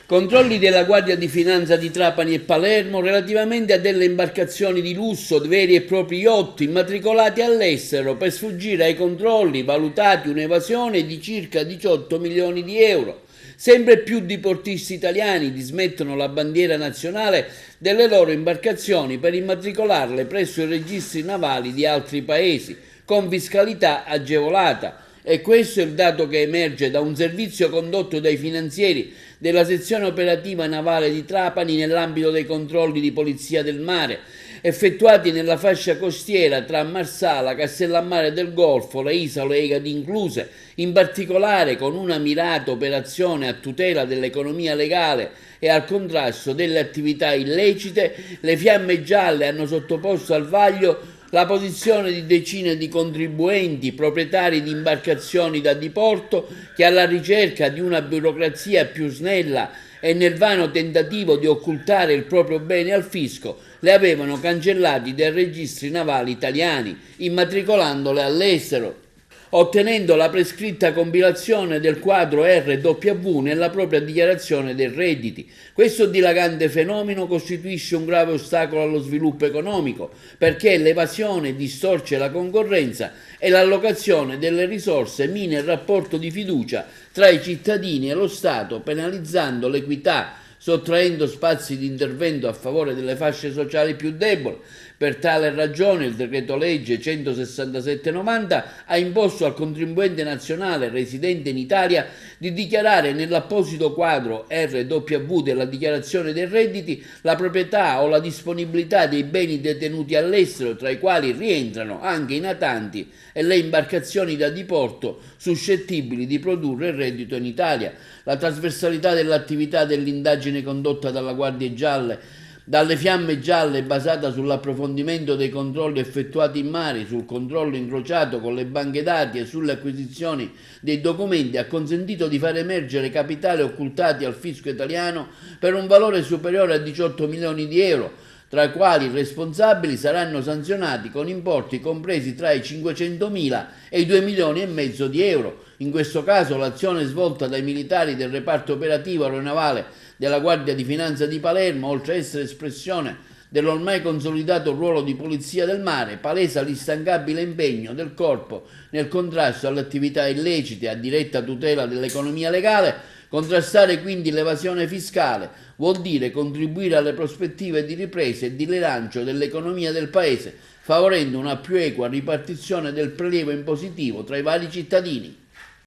Controlli della Guardia di Finanza di Trapani e Palermo relativamente a delle imbarcazioni di lusso, veri e propri yacht immatricolati all'estero per sfuggire ai controlli, valutati un'evasione di circa 18 milioni di euro. Sempre più diportisti italiani dismettono la bandiera nazionale delle loro imbarcazioni per immatricolarle presso i registri navali di altri paesi, con fiscalità agevolata. E questo è il dato che emerge da un servizio condotto dai finanzieri della sezione operativa navale di Trapani nell'ambito dei controlli di polizia del mare, effettuati nella fascia costiera tra Marsala, Castellammare del Golfo, le isole Egadi incluse, in particolare con una mirata operazione a tutela dell'economia legale e al contrasto delle attività illecite. Le Fiamme Gialle hanno sottoposto al vaglio la posizione di decine di contribuenti, proprietari di imbarcazioni da diporto, che alla ricerca di una burocrazia più snella e nel vano tentativo di occultare il proprio bene al fisco, le avevano cancellati dai registri navali italiani, immatricolandole all'estero, ottenendo la prescritta compilazione del quadro RW nella propria dichiarazione dei redditi. Questo dilagante fenomeno costituisce un grave ostacolo allo sviluppo economico, perché l'evasione distorce la concorrenza e l'allocazione delle risorse mina il rapporto di fiducia tra i cittadini e lo Stato, penalizzando l'equità, sottraendo spazi di intervento a favore delle fasce sociali più deboli. Per tale ragione il decreto legge 167/90 ha imposto al contribuente nazionale residente in Italia di dichiarare nell'apposito quadro RW della dichiarazione dei redditi la proprietà o la disponibilità dei beni detenuti all'estero, tra i quali rientrano anche i natanti e le imbarcazioni da diporto suscettibili di produrre il reddito in Italia. La trasversalità dell'attività dell'indagine condotta dalla Guardia Gialle dalle Fiamme Gialle, basata sull'approfondimento dei controlli effettuati in mare, sul controllo incrociato con le banche dati e sulle acquisizioni dei documenti, ha consentito di far emergere capitali occultati al fisco italiano per un valore superiore a 18 milioni di euro, tra i quali i responsabili saranno sanzionati con importi compresi tra i 500.000 e i 2 milioni e mezzo di euro. In questo caso l'azione svolta dai militari del reparto operativo aeronavale della Guardia di Finanza di Palermo, oltre a essere espressione dell'ormai consolidato ruolo di polizia del mare, palesa l'instancabile impegno del corpo nel contrasto alle attività illecite a diretta tutela dell'economia legale. Contrastare quindi l'evasione fiscale vuol dire contribuire alle prospettive di ripresa e di rilancio dell'economia del Paese, favorendo una più equa ripartizione del prelievo impositivo tra i vari cittadini.